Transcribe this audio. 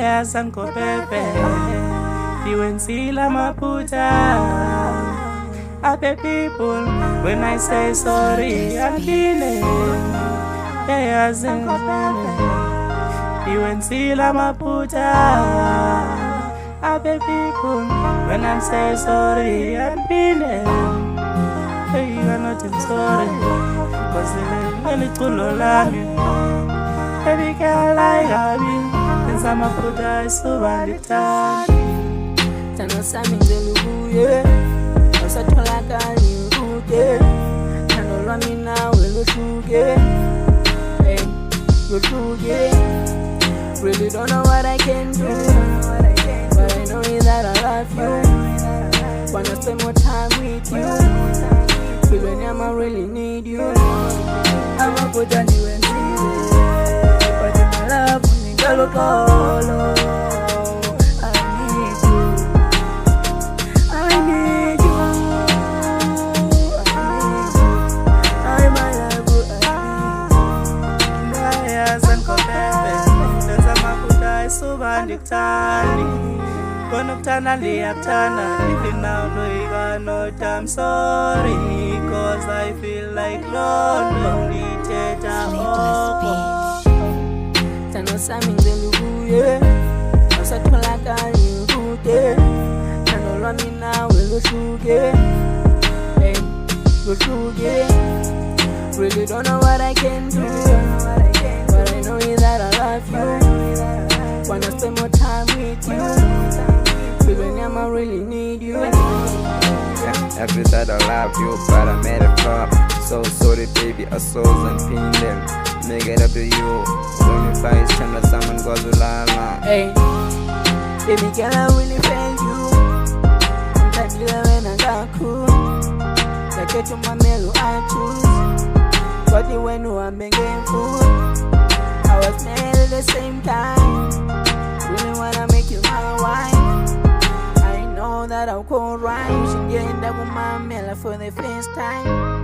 Yes, Uncle Pepe. You and Sila Maputa. Happy people, when I say sorry, I'm feeling. Yes, Uncle Pepe. You and Sila Maputa. Happy people, when I say sorry, I'm feeling. Hey, you're not sorry. Cause I'm to love you. Baby girl, I have you. And some of put us so bad it time. Tano sami ngelubuye. Osa tolaka nyuke. Tano lamina welusuge. Hey, welusuge. Really don't know what I can do. But I know that I love you. Wanna spend more time with you. Feel when I really need you. I'ma put on you and see you. But in my love, when you go colo, I need you. I need you. I'm my love, I need you. Yes, Uncle Pepe. There's a maputa so bandictani. Konoptana liaptana. Even now, no, you got no time. Sorry, cause I feel like lonely. Tano sami ngelubuye. Osa tolaka nyuke. Tano lamina welusuge. Hey, welusuge. Really don't know what I can do. But I know that I love you. Wanna spend more time with you. Feel when I really need you. Every side I love you, but I made a flop. So sorry baby, I saw and pin them. Make it up to you. When you fight, turn to someone goes to lala. Hey, baby girl, I really thank you. Sometimes you when I got cool. Like it to my melu, I choose. But you when you are making food. I was made at the same time. Really wanna make you my wife. I know that I'll go right. You should get that with my mela for the first time.